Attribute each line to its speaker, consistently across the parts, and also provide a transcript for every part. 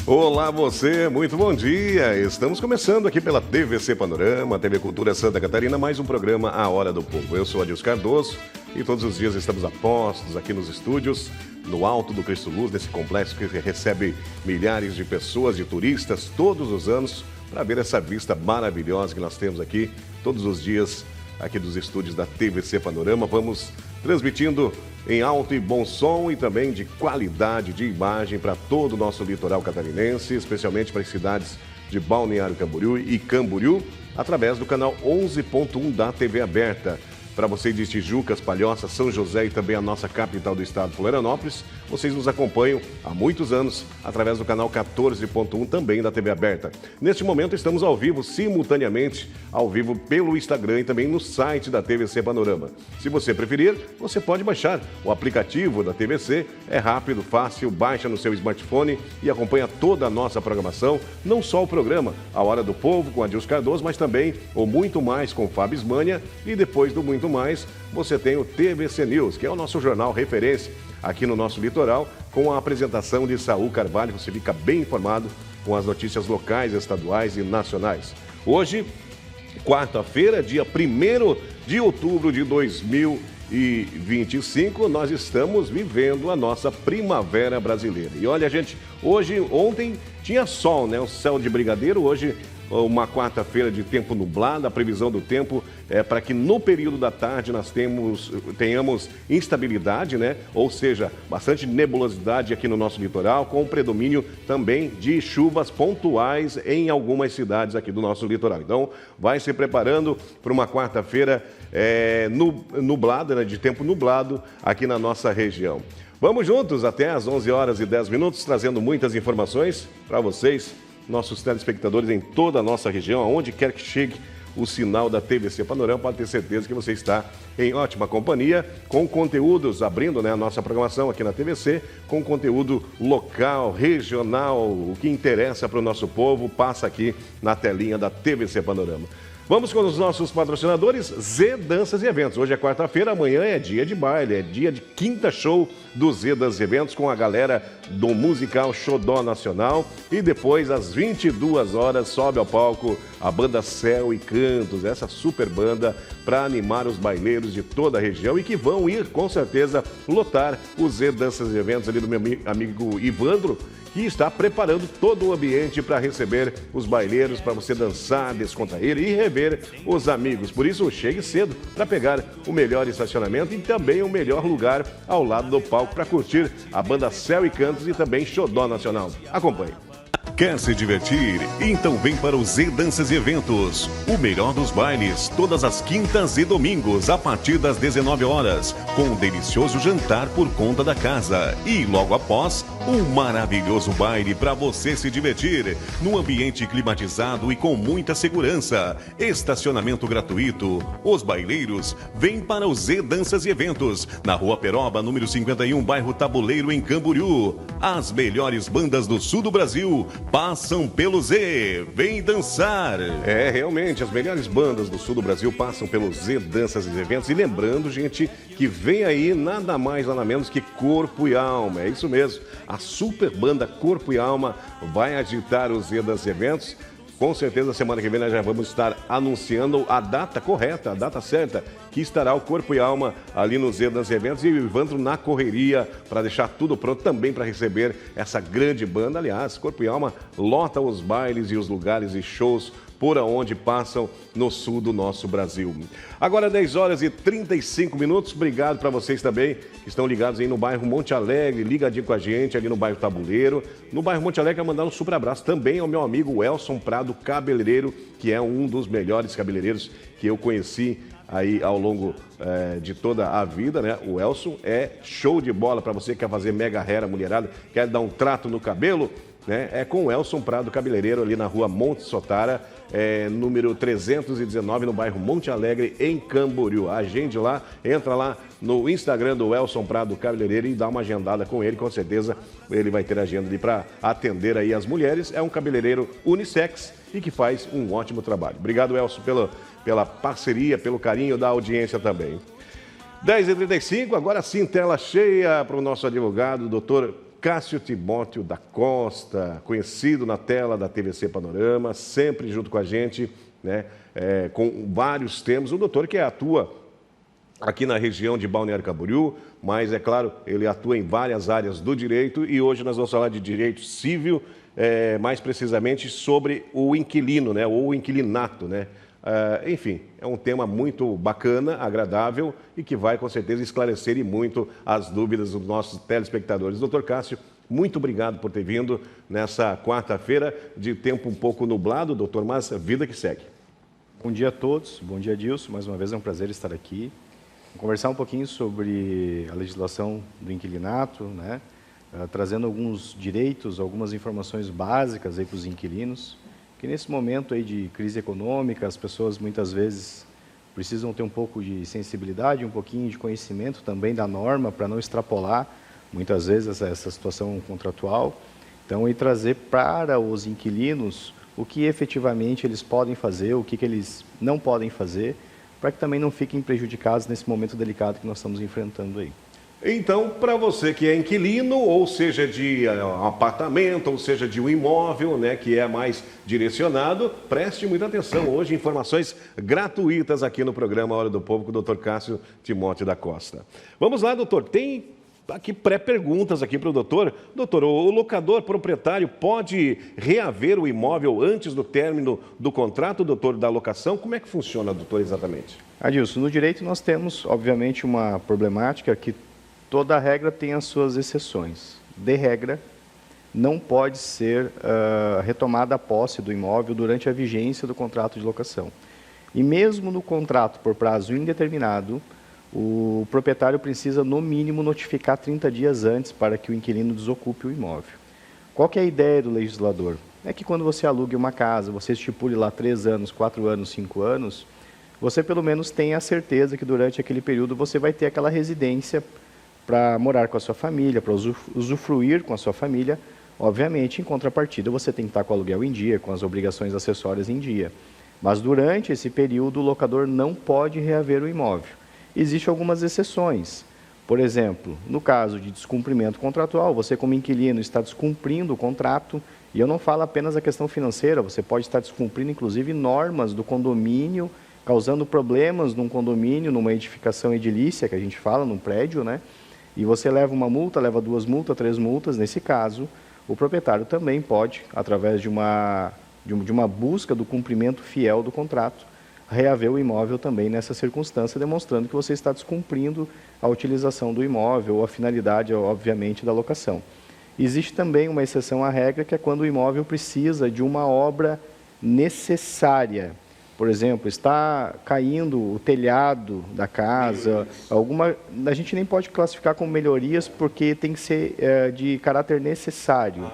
Speaker 1: Olá você, muito bom dia. Estamos começando aqui pela TVC Panorama, TV Cultura Santa Catarina, mais um programa A Hora do Povo. Eu sou Adilson Cardoso e todos os dias estamos a postos aqui nos estúdios, no alto do Cristo Luz, nesse complexo que recebe milhares de pessoas, de turistas, todos os anos, para ver essa vista maravilhosa que nós temos aqui, todos os dias, aqui dos estúdios da TVC Panorama. Vamos transmitindo em alto e bom som e também de qualidade de imagem para todo o nosso litoral catarinense, especialmente para as cidades de Balneário Camboriú e Camboriú, através do canal 11.1 da TV aberta. Para vocês de Tijucas, Palhoça, São José e também a nossa capital do estado, Florianópolis, vocês nos acompanham há muitos anos através do canal 14.1 também da TV aberta. Neste momento estamos ao vivo, simultaneamente, ao vivo pelo Instagram e também no site da TVC Panorama. Se você preferir, você pode baixar o aplicativo da TVC, é rápido, fácil, baixa no seu smartphone e acompanha toda a nossa programação, não só o programa A Hora do Povo com Adilson Cardoso, mas também o Muito Mais com Fábio Ismânia e depois do Muito Mais, você tem o TVC News, que é o nosso jornal referência aqui no nosso litoral, com a apresentação de Saul Carvalho. Você fica bem informado com as notícias locais, estaduais e nacionais. Hoje, quarta-feira, dia 1º de outubro de 2025, nós estamos vivendo a nossa primavera brasileira. E olha, gente, ontem tinha sol, né? O céu de brigadeiro, hoje uma quarta-feira de tempo nublado. A previsão do tempo é para que no período da tarde nós tenhamos instabilidade, né? Ou seja, bastante nebulosidade aqui no nosso litoral, com predomínio também de chuvas pontuais em algumas cidades aqui do nosso litoral. Então, vai se preparando para uma quarta-feira nublada, né? De tempo nublado aqui na nossa região. Vamos juntos até às 11h10, trazendo muitas informações para vocês, nossos telespectadores em toda a nossa região, aonde quer que chegue o sinal da TVC Panorama, pode ter certeza que você está em ótima companhia, com conteúdos, abrindo, né, a nossa programação aqui na TVC, com conteúdo local, regional, o que interessa para o nosso povo, passa aqui na telinha da TVC Panorama. Vamos com os nossos patrocinadores, Z Danças e Eventos. Hoje é quarta-feira, amanhã é dia de baile, é dia de quinta show do Z Danças e Eventos com a galera do musical Xodó Nacional. E depois, às 22 horas, sobe ao palco a banda Céu e Cantos, essa super banda para animar os baileiros de toda a região e que vão ir, com certeza, lotar o Z Danças e Eventos ali do meu amigo Ivandro, que está preparando todo o ambiente para receber os baileiros, para você dançar, descontrair e rever os amigos. Por isso, chegue cedo para pegar o melhor estacionamento e também o melhor lugar ao lado do palco para curtir a banda Céu e Cantos e também Xodó Nacional. Acompanhe.
Speaker 2: Quer se divertir? Então vem para o Z Danças e Eventos. O melhor dos bailes, todas as quintas e domingos, a partir das 19 horas, com um delicioso jantar por conta da casa. E logo após, um maravilhoso baile para você se divertir, num ambiente climatizado e com muita segurança. Estacionamento gratuito. Os baileiros vêm para o Z Danças e Eventos, na Rua Peroba, número 51, bairro Tabuleiro, em Camboriú. As melhores bandas do sul do Brasil passam pelo Z. Vem dançar!
Speaker 1: É, realmente, as melhores bandas do sul do Brasil passam pelo Z Danças e Eventos. E lembrando, gente, que vem aí nada mais, nada menos que Corpo e Alma. É isso mesmo. A super banda Corpo e Alma vai agitar o Z Danças e Eventos. Com certeza, semana que vem nós já vamos estar anunciando a data correta, a data certa, que estará o Corpo e Alma ali no Z Danças e Eventos e o Ivandro na correria para deixar tudo pronto também para receber essa grande banda. Aliás, Corpo e Alma lota os bailes e os lugares e shows por onde passam no sul do nosso Brasil. Agora 10h35. Obrigado para vocês também que estão ligados aí no bairro Monte Alegre, ligadinho com a gente ali no bairro Tabuleiro. No bairro Monte Alegre, mandar um super abraço também ao meu amigo Elson Prado, cabeleireiro, que é um dos melhores cabeleireiros que eu conheci aí ao longo de toda a vida, né? O Elson é show de bola para você que quer fazer mega hair, mulherada, quer dar um trato no cabelo, né? É com o Elson Prado, cabeleireiro, ali na rua Monte Sotara, número 319, no bairro Monte Alegre, em Camboriú. Agende lá, entra lá no Instagram do Elson Prado Cabeleireiro e dá uma agendada com ele, com certeza ele vai ter agenda ali para atender aí as mulheres. É um cabeleireiro unissex e que faz um ótimo trabalho. Obrigado, Elson, pela parceria, pelo carinho da audiência também. 10h35, agora sim, tela cheia para o nosso advogado, doutor Cássio Timóteo da Costa, conhecido na tela da TVC Panorama, sempre junto com a gente, né, com vários temas. O doutor que atua aqui na região de Balneário Camboriú, mas, é claro, ele atua em várias áreas do direito e hoje nós vamos falar de direito civil, mais precisamente sobre o inquilino, né, ou o inquilinato, né? Enfim, é um tema muito bacana, agradável e que vai, com certeza, esclarecer e muito as dúvidas dos nossos telespectadores. Doutor Cássio, muito obrigado por ter vindo nessa quarta-feira de tempo um pouco nublado, doutor, mas vida que segue.
Speaker 3: Bom dia a todos, bom dia, Dilson. Mais uma vez é um prazer estar aqui. Vou conversar um pouquinho sobre a legislação do inquilinato, né? Trazendo alguns direitos, algumas informações básicas aí para os inquilinos, que nesse momento aí de crise econômica, as pessoas muitas vezes precisam ter um pouco de sensibilidade, um pouquinho de conhecimento também da norma, para não extrapolar muitas vezes essa situação contratual. Então, e trazer para os inquilinos o que efetivamente eles podem fazer, o que eles não podem fazer, para que também não fiquem prejudicados nesse momento delicado que nós estamos enfrentando aí.
Speaker 1: Então, para você que é inquilino, ou seja de um apartamento, ou seja de um imóvel, né, que é mais direcionado, preste muita atenção. Hoje, informações gratuitas aqui no programa Hora do Povo com o doutor Cássio Timóteo da Costa. Vamos lá, doutor. Tem aqui pré-perguntas aqui para o doutor. Doutor, o locador proprietário pode reaver o imóvel antes do término do contrato, doutor, da locação? Como é que funciona, doutor, exatamente?
Speaker 3: Adilson, no direito nós temos, obviamente, uma problemática que toda regra tem as suas exceções. De regra, não pode ser retomada a posse do imóvel durante a vigência do contrato de locação. E mesmo no contrato por prazo indeterminado, o proprietário precisa, no mínimo, notificar 30 dias antes para que o inquilino desocupe o imóvel. Qual que é a ideia do legislador? É que quando você alugue uma casa, você estipule lá 3 anos, 4 anos, 5 anos, você pelo menos tenha a certeza que durante aquele período você vai ter aquela residência para morar com a sua família, para usufruir com a sua família. Obviamente, em contrapartida, você tem que estar com o aluguel em dia, com as obrigações acessórias em dia. Mas durante esse período, o locador não pode reaver o imóvel. Existem algumas exceções. Por exemplo, no caso de descumprimento contratual, você como inquilino está descumprindo o contrato, e eu não falo apenas a questão financeira, você pode estar descumprindo inclusive normas do condomínio, causando problemas num condomínio, numa edificação edilícia, que a gente fala, num prédio, né? E você leva uma multa, leva 2 multas, 3 multas, nesse caso, o proprietário também pode, através de uma busca do cumprimento fiel do contrato, reaver o imóvel também nessa circunstância, demonstrando que você está descumprindo a utilização do imóvel ou a finalidade, obviamente, da locação. Existe também uma exceção à regra, que é quando o imóvel precisa de uma obra necessária. Por exemplo, está caindo o telhado da casa, a gente nem pode classificar como melhorias porque tem que ser de caráter necessário.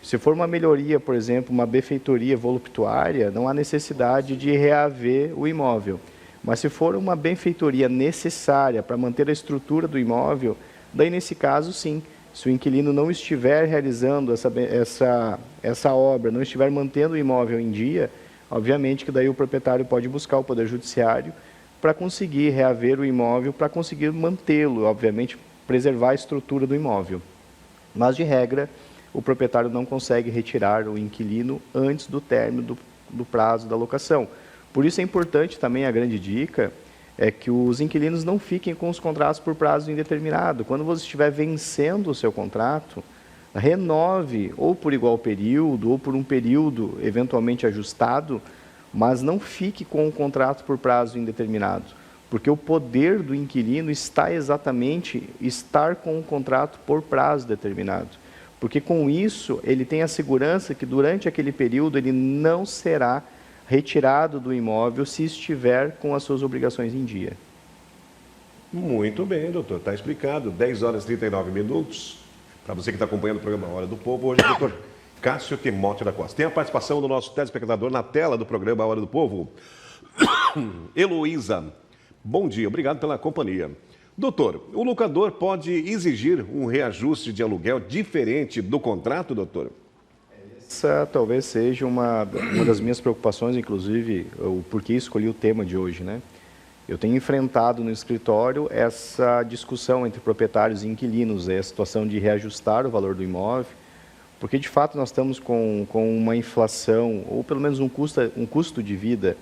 Speaker 3: Se for uma melhoria, por exemplo, uma benfeitoria voluptuária, não há necessidade de reaver o imóvel. Mas se for uma benfeitoria necessária para manter a estrutura do imóvel, daí nesse caso sim, se o inquilino não estiver realizando essa obra, não estiver mantendo o imóvel em dia, obviamente que daí o proprietário pode buscar o Poder Judiciário para conseguir reaver o imóvel, para conseguir mantê-lo, obviamente preservar a estrutura do imóvel. Mas de regra, o proprietário não consegue retirar o inquilino antes do término do prazo da locação. Por isso é importante também, a grande dica, é que os inquilinos não fiquem com os contratos por prazo indeterminado. Quando você estiver vencendo o seu contrato, renove ou por igual período ou por um período eventualmente ajustado, mas não fique com o contrato por prazo indeterminado, porque o poder do inquilino está exatamente estar com o contrato por prazo determinado, porque com isso ele tem a segurança que durante aquele período ele não será retirado do imóvel se estiver com as suas obrigações em dia.
Speaker 1: Muito bem, doutor, está explicado. 10 horas e 39 minutos. Para você que está acompanhando o programa Hora do Povo, hoje é o doutor Cássio Timóteo da Costa. Tem a participação do nosso telespectador na tela do programa Hora do Povo. Heloísa, bom dia, obrigado pela companhia. Doutor, o locador pode exigir um reajuste de aluguel diferente do contrato, doutor?
Speaker 3: Essa talvez seja uma das minhas preocupações, inclusive, o porquê escolhi o tema de hoje, né? Eu tenho enfrentado no escritório essa discussão entre proprietários e inquilinos, a situação de reajustar o valor do imóvel, porque de fato nós estamos com uma inflação, ou pelo menos um custo de vida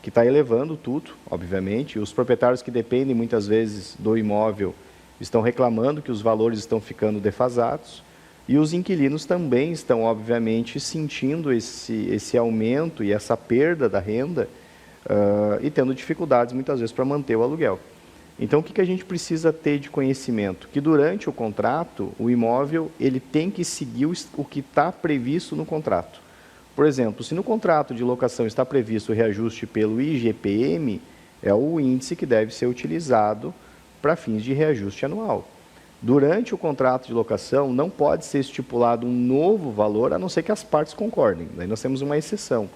Speaker 3: que está elevando tudo, obviamente. Os proprietários que dependem muitas vezes do imóvel estão reclamando que os valores estão ficando defasados, e os inquilinos também estão, obviamente, sentindo esse aumento e essa perda da renda e tendo dificuldades, muitas vezes, para manter o aluguel. Então, o que a gente precisa ter de conhecimento? Que durante o contrato, o imóvel ele tem que seguir o que está previsto no contrato. Por exemplo, se no contrato de locação está previsto o reajuste pelo IGPM, é o índice que deve ser utilizado para fins de reajuste anual. Durante o contrato de locação, não pode ser estipulado um novo valor, a não ser que as partes concordem. Daí nós temos uma exceção.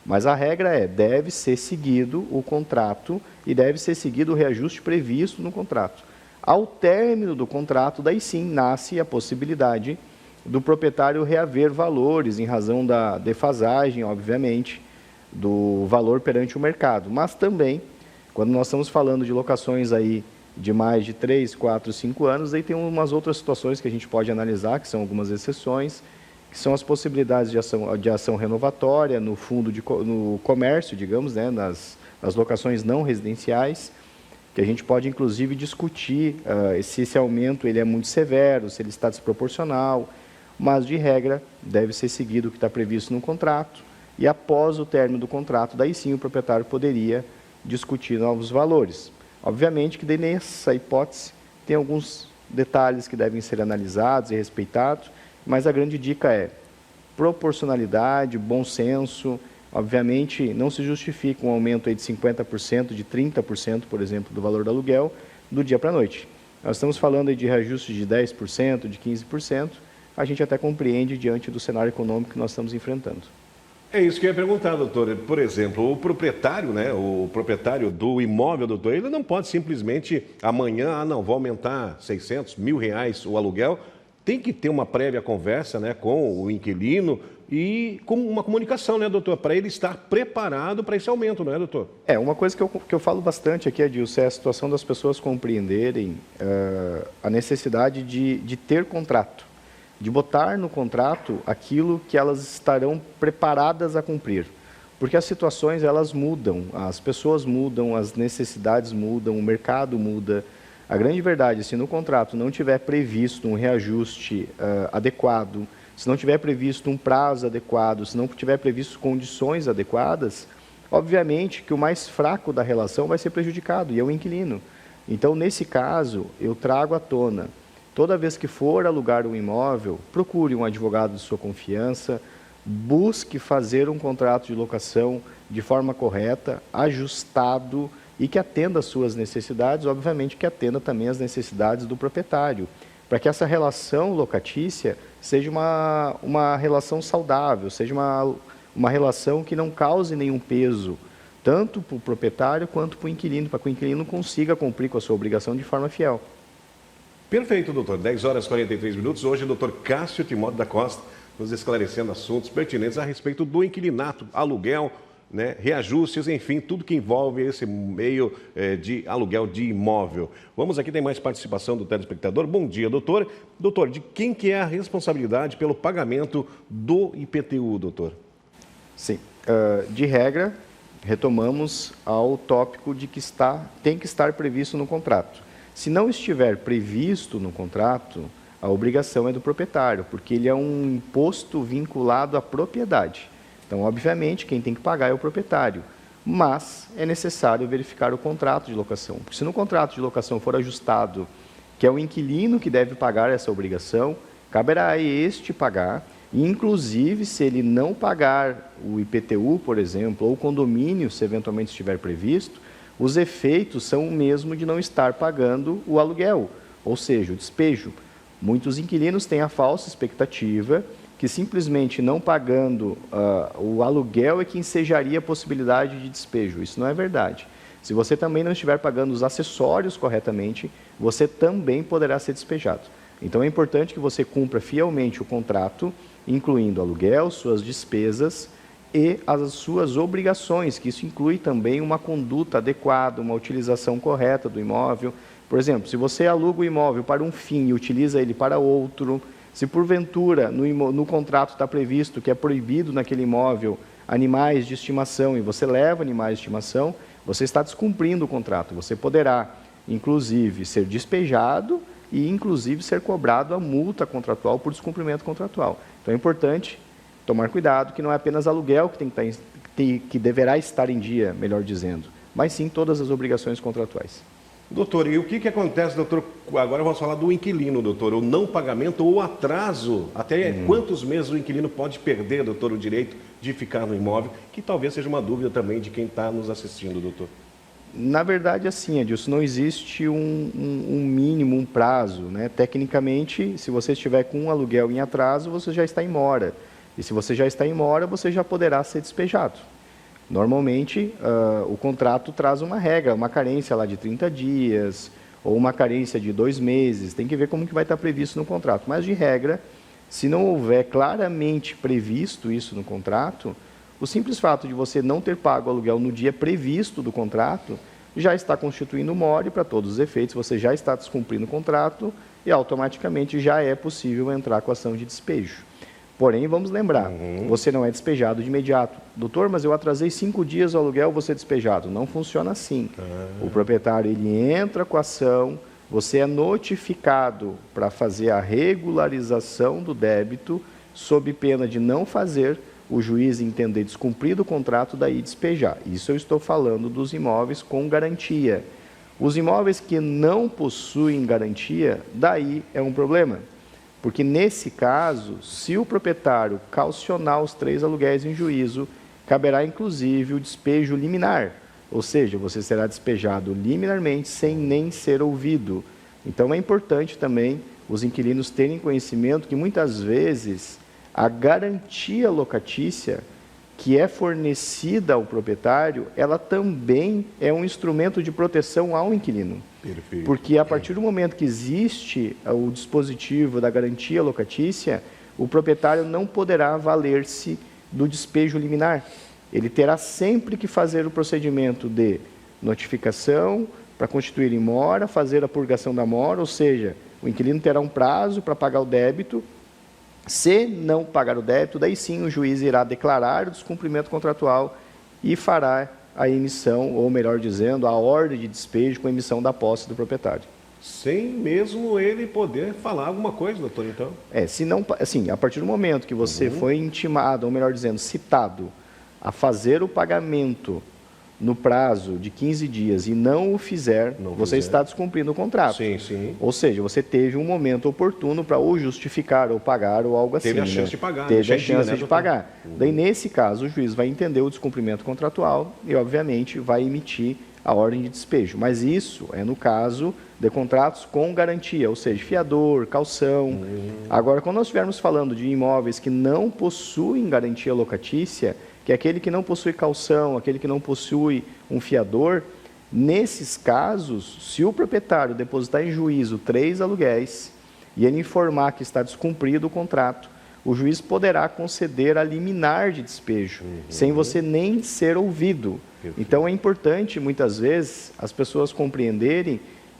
Speaker 3: Mas a regra é, deve ser seguido o contrato e deve ser seguido o reajuste previsto no contrato. Ao término do contrato, daí sim, nasce a possibilidade do proprietário reaver valores em razão da defasagem, obviamente, do valor perante o mercado. Mas também, quando nós estamos falando de locações aí de mais de 3, 4, 5 anos, aí tem umas outras situações que a gente pode analisar, que são algumas exceções, que são as possibilidades de ação renovatória no fundo no comércio, digamos, né, nas locações não residenciais, que a gente pode inclusive discutir se esse aumento ele é muito severo, se ele está desproporcional, mas de regra deve ser seguido o que está previsto no contrato, e após o término do contrato, daí sim o proprietário poderia discutir novos valores. Obviamente que daí nessa hipótese tem alguns detalhes que devem ser analisados e respeitados, mas a grande dica é proporcionalidade, bom senso. Obviamente, não se justifica um aumento aí de 50%, de 30%, por exemplo, do valor do aluguel, do dia para a noite. Nós estamos falando aí de reajuste de 10%, de 15%, a gente até compreende diante do cenário econômico que nós estamos enfrentando.
Speaker 1: É isso que eu ia perguntar, doutor. Por exemplo, o proprietário, né, o proprietário do imóvel, doutor, ele não pode simplesmente amanhã, não, vou aumentar 600, R$1.000 o aluguel. Tem que ter uma prévia conversa, né, com o inquilino e com uma comunicação, né, doutor, para ele estar preparado para esse aumento, não é, doutor?
Speaker 3: Uma coisa que eu falo bastante aqui, Adilson, é a situação das pessoas compreenderem a necessidade de ter contrato, de botar no contrato aquilo que elas estarão preparadas a cumprir. Porque as situações, elas mudam, as pessoas mudam, as necessidades mudam, o mercado muda. A grande verdade, se no contrato não tiver previsto um reajuste adequado, se não tiver previsto um prazo adequado, se não tiver previsto condições adequadas, obviamente que o mais fraco da relação vai ser prejudicado, e é o inquilino. Então, nesse caso, eu trago à tona, toda vez que for alugar um imóvel, procure um advogado de sua confiança, busque fazer um contrato de locação de forma correta, ajustado, e que atenda às suas necessidades, obviamente que atenda também às necessidades do proprietário, para que essa relação locatícia seja uma relação saudável, seja uma relação que não cause nenhum peso, tanto para o proprietário quanto para o inquilino, para que o inquilino consiga cumprir com a sua obrigação de forma fiel.
Speaker 1: Perfeito, doutor. 10 horas e 43 minutos. Hoje o doutor Cássio Timóteo da Costa nos esclarecendo assuntos pertinentes a respeito do inquilinato, aluguel, né, reajustes, enfim, tudo que envolve esse meio de aluguel de imóvel. Vamos aqui, tem mais participação do telespectador. Bom dia, doutor. Doutor, de quem que é a responsabilidade pelo pagamento do IPTU, doutor?
Speaker 3: Sim, de regra, retomamos ao tópico de que tem que estar previsto no contrato. Se não estiver previsto no contrato, a obrigação é do proprietário, porque ele é um imposto vinculado à propriedade. Então, obviamente, quem tem que pagar é o proprietário, mas é necessário verificar o contrato de locação. Porque se no contrato de locação for ajustado que é o inquilino que deve pagar essa obrigação, caberá a este pagar, e inclusive se ele não pagar o IPTU, por exemplo, ou o condomínio, se eventualmente estiver previsto, os efeitos são o mesmo de não estar pagando o aluguel, ou seja, o despejo. Muitos inquilinos têm a falsa expectativa que simplesmente não pagando o aluguel é que ensejaria a possibilidade de despejo. Isso não é verdade. Se você também não estiver pagando os acessórios corretamente, você também poderá ser despejado. Então é importante que você cumpra fielmente o contrato, incluindo aluguel, suas despesas, e as suas obrigações, que isso inclui também uma conduta adequada, uma utilização correta do imóvel. Por exemplo, se você aluga o imóvel para um fim e utiliza ele para outro, se porventura no contrato está previsto que é proibido naquele imóvel animais de estimação e você leva animais de estimação, você está descumprindo o contrato. Você poderá, inclusive, ser despejado e, inclusive, ser cobrado a multa contratual por descumprimento contratual. Então, é importante tomar cuidado que não é apenas aluguel que deverá estar em dia, melhor dizendo, mas sim todas as obrigações contratuais.
Speaker 1: Doutor, e o que acontece, doutor? Agora vamos falar do inquilino, doutor. O não pagamento ou atraso. Até quantos meses o inquilino pode perder, doutor, o direito de ficar no imóvel? Que talvez seja uma dúvida também de quem está nos assistindo, doutor.
Speaker 3: Na verdade, assim, Edilson, não existe um mínimo, um prazo, né? Tecnicamente, se você estiver com um aluguel em atraso, você já está em mora. E se você já está em mora, você já poderá ser despejado. Normalmente, o contrato traz uma regra, uma carência lá de 30 dias, ou uma carência de 2 meses, tem que ver como que vai estar previsto no contrato. Mas, de regra, se não houver claramente previsto isso no contrato, o simples fato de você não ter pago o aluguel no dia previsto do contrato, já está constituindo mora e, para todos os efeitos, você já está descumprindo o contrato e, automaticamente, já é possível entrar com ação de despejo. Porém, vamos lembrar, você não é despejado de imediato. Doutor, mas eu atrasei 5 dias o aluguel, vou ser despejado. Não funciona assim. O proprietário, ele entra com a ação, você é notificado para fazer a regularização do débito, sob pena de não fazer, o juiz entender descumprido o contrato, daí despejar. Isso eu estou falando dos imóveis com garantia. Os imóveis que não possuem garantia, daí é um problema. Porque, nesse caso, se o proprietário caucionar os 3 aluguéis em juízo, caberá, inclusive, o despejo liminar. Ou seja, você será despejado liminarmente sem nem ser ouvido. Então, é importante também os inquilinos terem conhecimento que, muitas vezes, a garantia locatícia que é fornecida ao proprietário, ela também é um instrumento de proteção ao inquilino.
Speaker 1: Perfeito.
Speaker 3: Porque a partir do momento que existe o dispositivo da garantia locatícia, o proprietário não poderá valer-se do despejo liminar. Ele terá sempre que fazer o procedimento de notificação para constituir em mora, fazer a purgação da mora, ou seja, o inquilino terá um prazo para pagar o débito. Se não pagar o débito, daí sim o juiz irá declarar o descumprimento contratual e fará a emissão, ou melhor dizendo, a ordem de despejo com a emissão da posse do proprietário.
Speaker 1: Sem mesmo ele poder falar alguma coisa, doutor, então?
Speaker 3: Se não, assim, a partir do momento que você foi intimado, ou melhor dizendo, citado a fazer o pagamento no prazo de 15 dias e não o fizer, você está descumprindo o contrato.
Speaker 1: Sim, sim.
Speaker 3: Ou seja, você teve um momento oportuno para ou justificar ou pagar ou algo assim.
Speaker 1: Teve a chance de pagar.
Speaker 3: Teve a chance de pagar. Daí, nesse caso, o juiz vai entender o descumprimento contratual e, obviamente, vai emitir a ordem de despejo. Mas isso é no caso de contratos com garantia, ou seja, fiador, caução. Agora, quando nós estivermos falando de imóveis que não possuem garantia locatícia, que é aquele que não possui caução, aquele que não possui um fiador, nesses casos, se o proprietário depositar em juízo 3 aluguéis e ele informar que está descumprido o contrato, o juiz poderá conceder a liminar de despejo, sem você nem ser ouvido. Então, é importante, muitas vezes, as pessoas compreenderem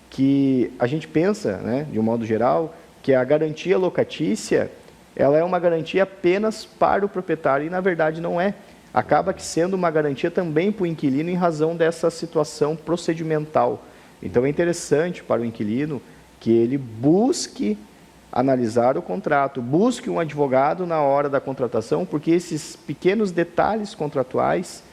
Speaker 3: que a gente pensa, né, de um modo geral, que a garantia locatícia, ela é uma garantia apenas para o proprietário e, na verdade, não é. Acaba que sendo uma garantia também para o inquilino em razão dessa situação procedimental. Então, é interessante para o inquilino que ele busque analisar o contrato, busque um advogado na hora da contratação, porque esses pequenos detalhes contratuais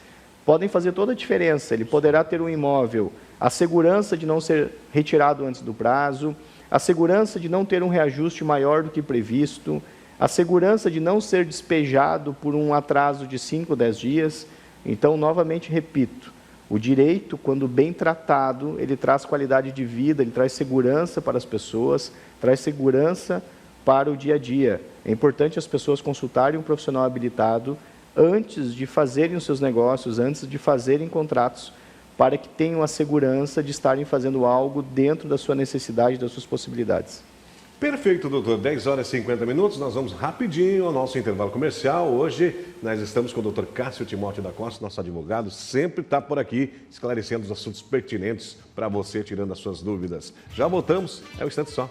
Speaker 3: podem fazer toda a diferença. Ele poderá ter um imóvel, a segurança de não ser retirado antes do prazo, a segurança de não ter um reajuste maior do que previsto, a segurança de não ser despejado por um atraso de 5 ou 10 dias. Então, novamente repito, o direito, quando bem tratado, ele traz qualidade de vida, ele traz segurança para as pessoas, traz segurança para o dia a dia. É importante as pessoas consultarem um profissional habilitado antes de fazerem os seus negócios, antes de fazerem contratos, para que tenham a segurança de estarem fazendo algo dentro da sua necessidade, das suas possibilidades.
Speaker 1: Perfeito, doutor. 10 horas e 50 minutos. Nós vamos rapidinho ao nosso intervalo comercial. Hoje nós estamos com o doutor Cássio Timóteo da Costa, nosso advogado, sempre está por aqui esclarecendo os assuntos pertinentes para você, tirando as suas dúvidas. Já voltamos, é um instante só.